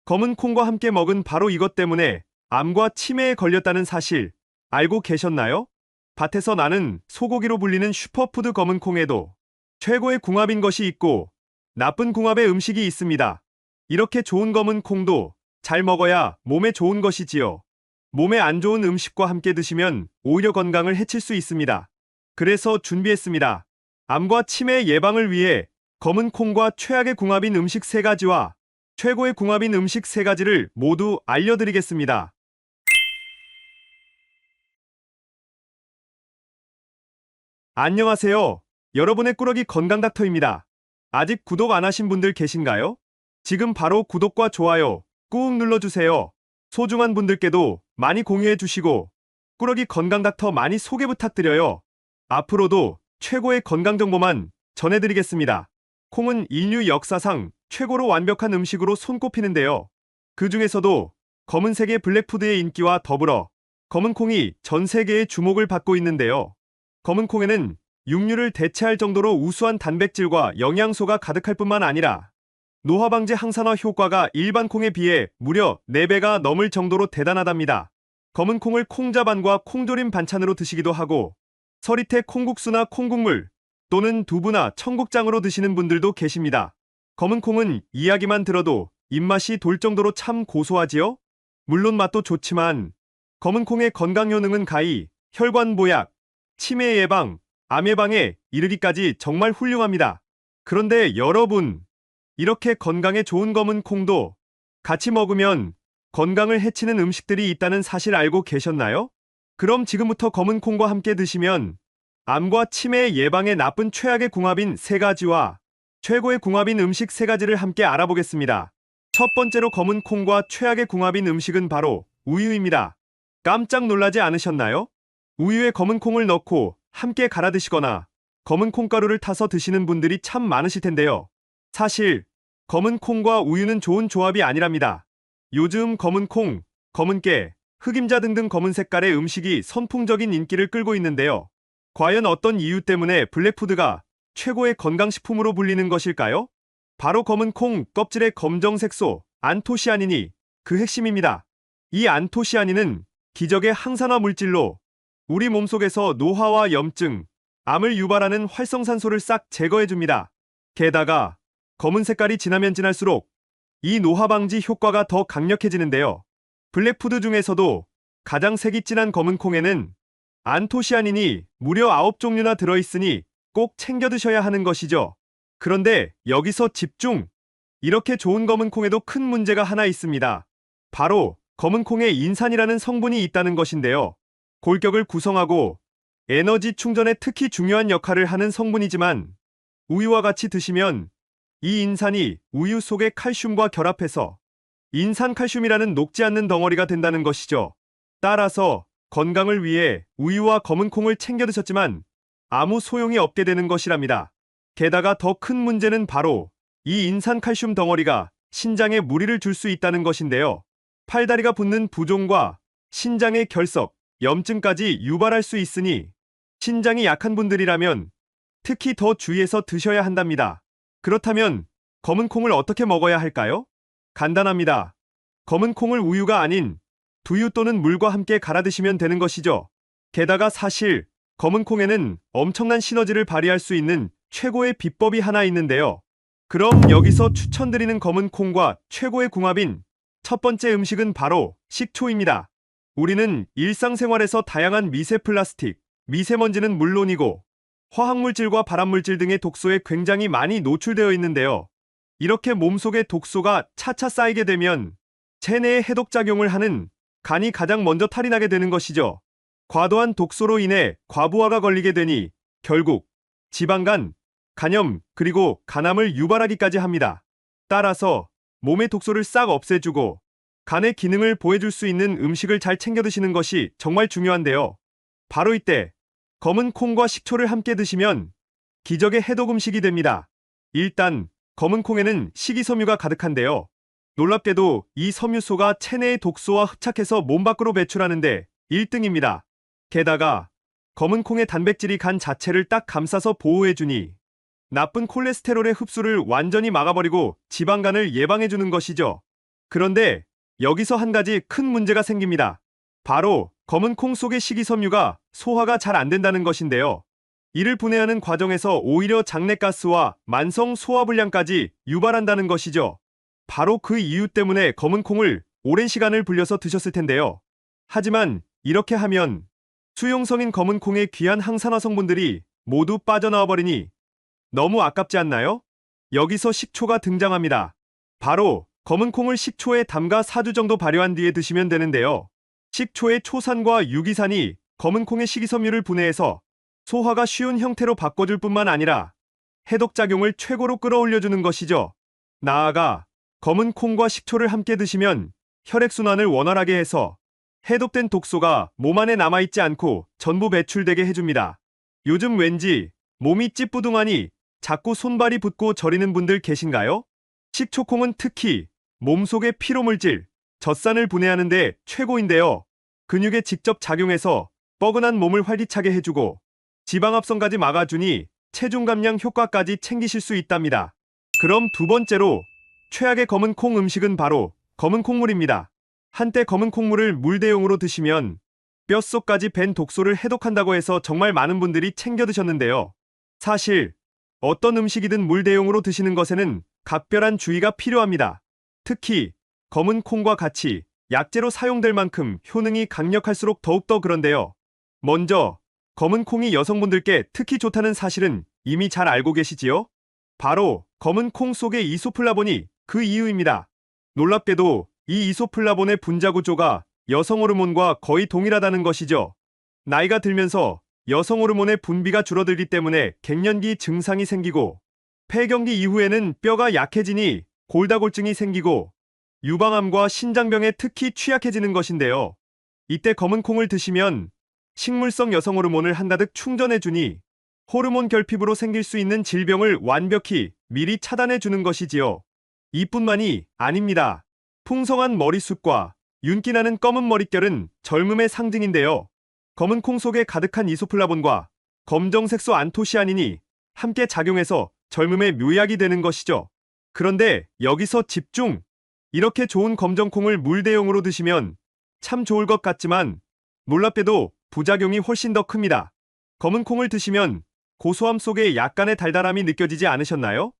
검은 콩과 함께 먹은 바로 이것 때문에 암과 치매에 걸렸다는 사실 알고 계셨나요? 밭에서 나는 소고기로 불리는 슈퍼푸드 검은 콩에도 최고의 궁합인 것이 있고 나쁜 궁합의 음식이 있습니다. 이렇게 좋은 검은 콩도 잘 먹어야 몸에 좋은 것이지요. 몸에 안 좋은 음식과 함께 드시면 오히려 건강을 해칠 수 있습니다. 그래서 준비했습니다. 암과 치매 예방을 위해 검은 콩과 최악의 궁합인 음식 3가지와 최고의 궁합인 음식 3가지를 모두 알려드리겠습니다. 안녕하세요. 여러분의 꾸러기 건강닥터입니다. 아직 구독 안 하신 분들 계신가요? 지금 바로 구독과 좋아요 꾹 눌러주세요. 소중한 분들께도 많이 공유해 주시고 꾸러기 건강닥터 많이 소개 부탁드려요. 앞으로도 최고의 건강정보만 전해드리겠습니다. 콩은 인류 역사상 최고로 완벽한 음식으로 손꼽히는데요. 그 중에서도 검은색의 블랙푸드의 인기와 더불어 검은 콩이 전 세계의 주목을 받고 있는데요. 검은 콩에는 육류를 대체할 정도로 우수한 단백질과 영양소가 가득할 뿐만 아니라 노화 방지 항산화 효과가 일반 콩에 비해 무려 4배가 넘을 정도로 대단하답니다. 검은 콩을 콩자반과 콩조림 반찬으로 드시기도 하고 서리태 콩국수나 콩국물 또는 두부나 청국장으로 드시는 분들도 계십니다. 검은 콩은 이야기만 들어도 입맛이 돌 정도로 참 고소하지요? 물론 맛도 좋지만 검은 콩의 건강 효능은 가히 혈관 보약, 치매 예방, 암 예방에 이르기까지 정말 훌륭합니다. 그런데 여러분, 이렇게 건강에 좋은 검은 콩도 같이 먹으면 건강을 해치는 음식들이 있다는 사실 알고 계셨나요? 그럼 지금부터 검은 콩과 함께 드시면 암과 치매 예방에 나쁜 최악의 궁합인 3가지와 최고의 궁합인 음식 3가지를 함께 알아보겠습니다. 첫 번째로 검은 콩과 최악의 궁합인 음식은 바로 우유입니다. 깜짝 놀라지 않으셨나요? 우유에 검은 콩을 넣고 함께 갈아 드시거나 검은 콩가루를 타서 드시는 분들이 참 많으실 텐데요. 사실 검은 콩과 우유는 좋은 조합이 아니랍니다. 요즘 검은 콩, 검은 깨, 흑임자 등등 검은 색깔의 음식이 선풍적인 인기를 끌고 있는데요. 과연 어떤 이유 때문에 블랙푸드가 최고의 건강식품으로 불리는 것일까요? 바로 검은 콩 껍질의 검정색소 안토시아닌이 그 핵심입니다. 이 안토시아닌은 기적의 항산화 물질로 우리 몸속에서 노화와 염증, 암을 유발하는 활성산소를 싹 제거해줍니다. 게다가 검은 색깔이 진하면 진할수록 이 노화 방지 효과가 더 강력해지는데요. 블랙푸드 중에서도 가장 색이 진한 검은 콩에는 안토시아닌이 무려 9종류나 들어있으니 꼭 챙겨 드셔야 하는 것이죠. 그런데 여기서 집중! 이렇게 좋은 검은 콩에도 큰 문제가 하나 있습니다. 바로 검은 콩에 인산이라는 성분이 있다는 것인데요. 골격을 구성하고 에너지 충전에 특히 중요한 역할을 하는 성분이지만 우유와 같이 드시면 이 인산이 우유 속의 칼슘과 결합해서 인산칼슘이라는 녹지 않는 덩어리가 된다는 것이죠. 따라서 건강을 위해 우유와 검은 콩을 챙겨 드셨지만 아무 소용이 없게 되는 것이랍니다. 게다가 더 큰 문제는 바로 이 인산칼슘 덩어리가 신장에 무리를 줄 수 있다는 것인데요. 팔다리가 붓는 부종과 신장의 결석, 염증까지 유발할 수 있으니 신장이 약한 분들이라면 특히 더 주의해서 드셔야 한답니다. 그렇다면 검은 콩을 어떻게 먹어야 할까요? 간단합니다. 검은 콩을 우유가 아닌 두유 또는 물과 함께 갈아 드시면 되는 것이죠. 게다가 사실 검은 콩에는 엄청난 시너지를 발휘할 수 있는 최고의 비법이 하나 있는데요. 그럼 여기서 추천드리는 검은 콩과 최고의 궁합인 첫 번째 음식은 바로 식초입니다. 우리는 일상생활에서 다양한 미세 플라스틱, 미세먼지는 물론이고 화학물질과 발암물질 등의 독소에 굉장히 많이 노출되어 있는데요. 이렇게 몸속에 독소가 차차 쌓이게 되면 체내에 해독작용을 하는 간이 가장 먼저 탈이 나게 되는 것이죠. 과도한 독소로 인해 과부하가 걸리게 되니 결국 지방간, 간염, 그리고 간암을 유발하기까지 합니다. 따라서 몸의 독소를 싹 없애주고 간의 기능을 보해줄 수 있는 음식을 잘 챙겨 드시는 것이 정말 중요한데요. 바로 이때 검은 콩과 식초를 함께 드시면 기적의 해독 음식이 됩니다. 일단 검은 콩에는 식이섬유가 가득한데요. 놀랍게도 이 섬유소가 체내의 독소와 흡착해서 몸 밖으로 배출하는데 1등입니다. 게다가 검은 콩의 단백질이 간 자체를 딱 감싸서 보호해주니 나쁜 콜레스테롤의 흡수를 완전히 막아버리고 지방간을 예방해주는 것이죠. 그런데 여기서 한 가지 큰 문제가 생깁니다. 바로 검은 콩 속의 식이섬유가 소화가 잘 안 된다는 것인데요. 이를 분해하는 과정에서 오히려 장내가스와 만성 소화불량까지 유발한다는 것이죠. 바로 그 이유 때문에 검은 콩을 오랜 시간을 불려서 드셨을 텐데요. 하지만 이렇게 하면 수용성인 검은 콩의 귀한 항산화 성분들이 모두 빠져나와 버리니 너무 아깝지 않나요? 여기서 식초가 등장합니다. 바로 검은 콩을 식초에 담가 4주 정도 발효한 뒤에 드시면 되는데요. 식초의 초산과 유기산이 검은 콩의 식이섬유를 분해해서 소화가 쉬운 형태로 바꿔줄 뿐만 아니라 해독작용을 최고로 끌어올려주는 것이죠. 나아가 검은 콩과 식초를 함께 드시면 혈액순환을 원활하게 해서 해독된 독소가 몸 안에 남아있지 않고 전부 배출되게 해줍니다. 요즘 왠지 몸이 찌뿌둥하니 자꾸 손발이 붓고 저리는 분들 계신가요? 식초콩은 특히 몸속의 피로물질, 젖산을 분해하는 데 최고인데요. 근육에 직접 작용해서 뻐근한 몸을 활기차게 해주고 지방합성까지 막아주니 체중 감량 효과까지 챙기실 수 있답니다. 그럼 두 번째로 최악의 검은 콩 음식은 바로 검은 콩물입니다. 한때 검은 콩물을 물 대용으로 드시면 뼛속까지 밴 독소를 해독한다고 해서 정말 많은 분들이 챙겨 드셨는데요. 사실 어떤 음식이든 물 대용으로 드시는 것에는 각별한 주의가 필요합니다. 특히 검은 콩과 같이 약재로 사용될 만큼 효능이 강력할수록 더욱더 그런데요. 먼저 검은 콩이 여성분들께 특히 좋다는 사실은 이미 잘 알고 계시지요? 바로 검은 콩 속의 이소플라본이 그 이유입니다. 놀랍게도 이 이소플라본의 분자 구조가 여성 호르몬과 거의 동일하다는 것이죠. 나이가 들면서 여성 호르몬의 분비가 줄어들기 때문에 갱년기 증상이 생기고 폐경기 이후에는 뼈가 약해지니 골다골증이 생기고 유방암과 신장병에 특히 취약해지는 것인데요. 이때 검은 콩을 드시면 식물성 여성 호르몬을 한가득 충전해주니 호르몬 결핍으로 생길 수 있는 질병을 완벽히 미리 차단해주는 것이지요. 이뿐만이 아닙니다. 풍성한 머리숱과 윤기나는 검은 머릿결은 젊음의 상징인데요. 검은 콩 속에 가득한 이소플라본과 검정색소 안토시아닌이 함께 작용해서 젊음의 묘약이 되는 것이죠. 그런데 여기서 집중! 이렇게 좋은 검정콩을 물 대용으로 드시면 참 좋을 것 같지만 놀랍게도 부작용이 훨씬 더 큽니다. 검은 콩을 드시면 고소함 속에 약간의 달달함이 느껴지지 않으셨나요?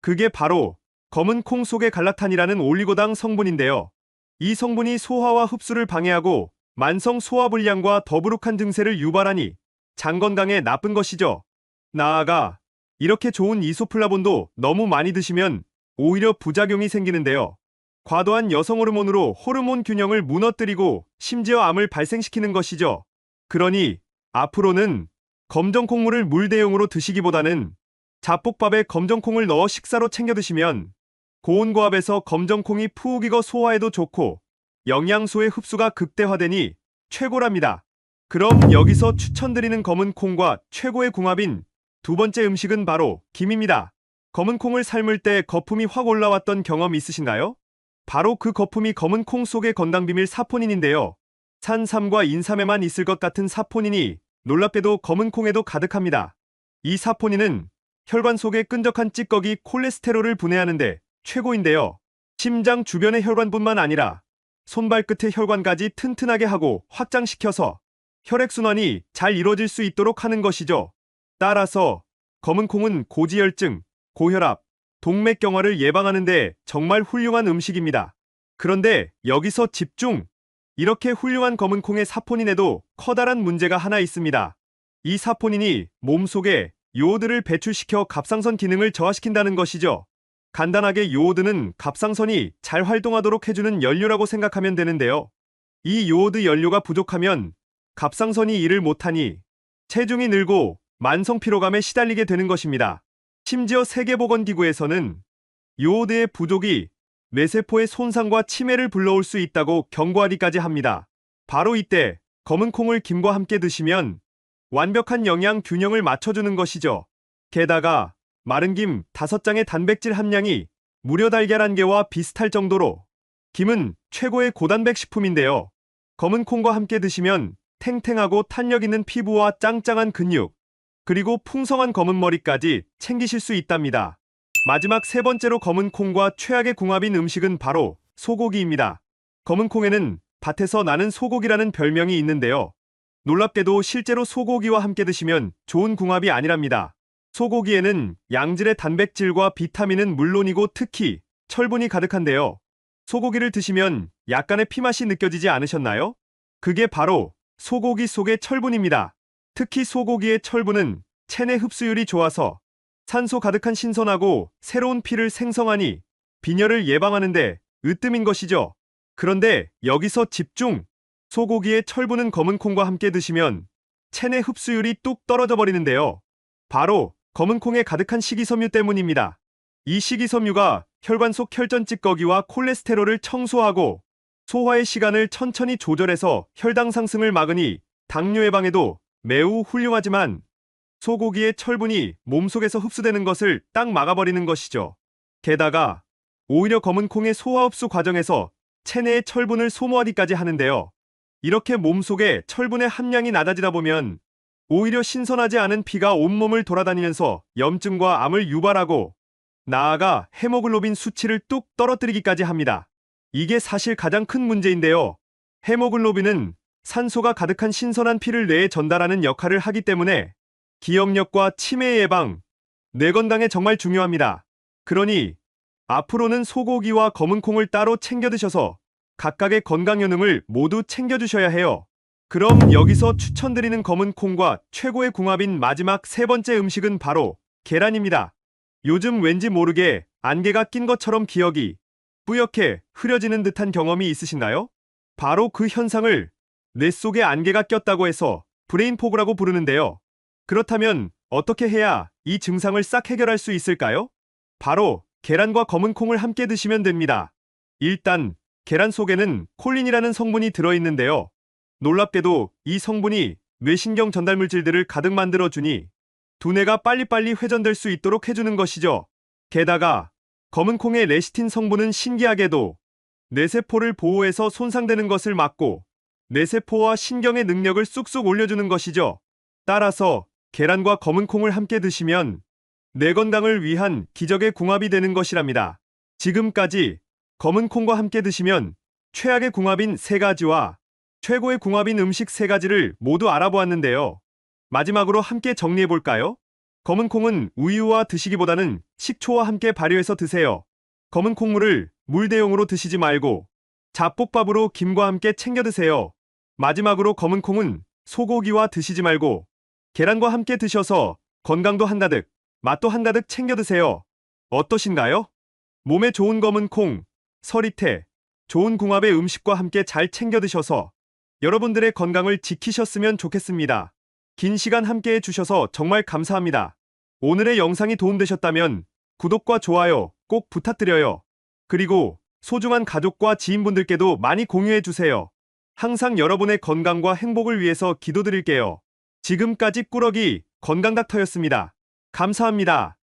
그게 바로 검은 콩 속의 갈락탄이라는 올리고당 성분인데요. 이 성분이 소화와 흡수를 방해하고 만성 소화불량과 더부룩한 증세를 유발하니 장 건강에 나쁜 것이죠. 나아가 이렇게 좋은 이소플라본도 너무 많이 드시면 오히려 부작용이 생기는데요. 과도한 여성 호르몬으로 호르몬 균형을 무너뜨리고 심지어 암을 발생시키는 것이죠. 그러니 앞으로는 검정콩물을 물 대용으로 드시기보다는 잡곡밥에 검정콩을 넣어 식사로 챙겨 드시면 고온고압에서 검정콩이 푹 익어 소화에도 좋고 영양소의 흡수가 극대화되니 최고랍니다. 그럼 여기서 추천드리는 검은 콩과 최고의 궁합인 두 번째 음식은 바로 김입니다. 검은 콩을 삶을 때 거품이 확 올라왔던 경험 있으신가요? 바로 그 거품이 검은 콩 속의 건강비밀 사포닌인데요. 산삼과 인삼에만 있을 것 같은 사포닌이 놀랍게도 검은 콩에도 가득합니다. 이 사포닌은 혈관 속의 끈적한 찌꺼기 콜레스테롤을 분해하는데 최고인데요. 심장 주변의 혈관뿐만 아니라 손발끝의 혈관까지 튼튼하게 하고 확장시켜서 혈액순환이 잘 이루어질 수 있도록 하는 것이죠. 따라서 검은 콩은 고지혈증, 고혈압, 동맥경화를 예방하는 데 정말 훌륭한 음식입니다. 그런데 여기서 집중! 이렇게 훌륭한 검은 콩의 사포닌에도 커다란 문제가 하나 있습니다. 이 사포닌이 몸속에 요오드를 배출시켜 갑상선 기능을 저하시킨다는 것이죠. 간단하게 요오드는 갑상선이 잘 활동하도록 해주는 연료라고 생각하면 되는데요. 이 요오드 연료가 부족하면 갑상선이 일을 못하니 체중이 늘고 만성 피로감에 시달리게 되는 것입니다. 심지어 세계보건기구에서는 요오드의 부족이 뇌세포의 손상과 치매를 불러올 수 있다고 경고하기까지 합니다. 바로 이때 검은 콩을 김과 함께 드시면 완벽한 영양 균형을 맞춰주는 것이죠. 게다가 마른 김 5장의 단백질 함량이 무려 달걀 1개와 비슷할 정도로 김은 최고의 고단백 식품인데요. 검은 콩과 함께 드시면 탱탱하고 탄력 있는 피부와 짱짱한 근육, 그리고 풍성한 검은 머리까지 챙기실 수 있답니다. 마지막 세 번째로 검은 콩과 최악의 궁합인 음식은 바로 소고기입니다. 검은 콩에는 밭에서 나는 소고기라는 별명이 있는데요. 놀랍게도 실제로 소고기와 함께 드시면 좋은 궁합이 아니랍니다. 소고기에는 양질의 단백질과 비타민은 물론이고 특히 철분이 가득한데요. 소고기를 드시면 약간의 피맛이 느껴지지 않으셨나요? 그게 바로 소고기 속의 철분입니다. 특히 소고기의 철분은 체내 흡수율이 좋아서 산소 가득한 신선하고 새로운 피를 생성하니 빈혈을 예방하는데 으뜸인 것이죠. 그런데 여기서 집중! 소고기의 철분은 검은 콩과 함께 드시면 체내 흡수율이 뚝 떨어져 버리는데요. 바로 검은 콩에 가득한 식이섬유 때문입니다. 이 식이섬유가 혈관 속 혈전 찌꺼기와 콜레스테롤을 청소하고 소화의 시간을 천천히 조절해서 혈당 상승을 막으니 당뇨 예방에도 매우 훌륭하지만 소고기의 철분이 몸속에서 흡수되는 것을 딱 막아버리는 것이죠. 게다가 오히려 검은 콩의 소화 흡수 과정에서 체내의 철분을 소모하기까지 하는데요. 이렇게 몸속에 철분의 함량이 낮아지다 보면 오히려 신선하지 않은 피가 온몸을 돌아다니면서 염증과 암을 유발하고 나아가 헤모글로빈 수치를 뚝 떨어뜨리기까지 합니다. 이게 사실 가장 큰 문제인데요. 헤모글로빈은 산소가 가득한 신선한 피를 뇌에 전달하는 역할을 하기 때문에 기억력과 치매 예방, 뇌 건강에 정말 중요합니다. 그러니 앞으로는 소고기와 검은 콩을 따로 챙겨 드셔서 각각의 건강 효능을 모두 챙겨주셔야 해요. 그럼 여기서 추천드리는 검은 콩과 최고의 궁합인 마지막 세 번째 음식은 바로 계란입니다. 요즘 왠지 모르게 안개가 낀 것처럼 기억이 뿌옇게 흐려지는 듯한 경험이 있으신가요? 바로 그 현상을 뇌 속에 안개가 꼈다고 해서 브레인 포그라고 부르는데요. 그렇다면 어떻게 해야 이 증상을 싹 해결할 수 있을까요? 바로 계란과 검은 콩을 함께 드시면 됩니다. 일단 계란 속에는 콜린이라는 성분이 들어있는데요. 놀랍게도 이 성분이 뇌신경 전달 물질들을 가득 만들어주니 두뇌가 빨리빨리 회전될 수 있도록 해주는 것이죠. 게다가 검은 콩의 레시틴 성분은 신기하게도 뇌세포를 보호해서 손상되는 것을 막고 뇌세포와 신경의 능력을 쑥쑥 올려주는 것이죠. 따라서 계란과 검은 콩을 함께 드시면 뇌 건강을 위한 기적의 궁합이 되는 것이랍니다. 지금까지 검은 콩과 함께 드시면 최악의 궁합인 세 가지와 최고의 궁합인 음식 세 가지를 모두 알아보았는데요. 마지막으로 함께 정리해볼까요? 검은 콩은 우유와 드시기보다는 식초와 함께 발효해서 드세요. 검은 콩물을 물 대용으로 드시지 말고 잡곡밥으로 김과 함께 챙겨 드세요. 마지막으로 검은 콩은 소고기와 드시지 말고 계란과 함께 드셔서 건강도 한가득, 맛도 한가득 챙겨 드세요. 어떠신가요? 몸에 좋은 검은 콩, 서리태, 좋은 궁합의 음식과 함께 잘 챙겨 드셔서 여러분들의 건강을 지키셨으면 좋겠습니다. 긴 시간 함께 해주셔서 정말 감사합니다. 오늘의 영상이 도움되셨다면 구독과 좋아요 꼭 부탁드려요. 그리고 소중한 가족과 지인분들께도 많이 공유해주세요. 항상 여러분의 건강과 행복을 위해서 기도드릴게요. 지금까지 꾸러기 건강닥터였습니다. 감사합니다.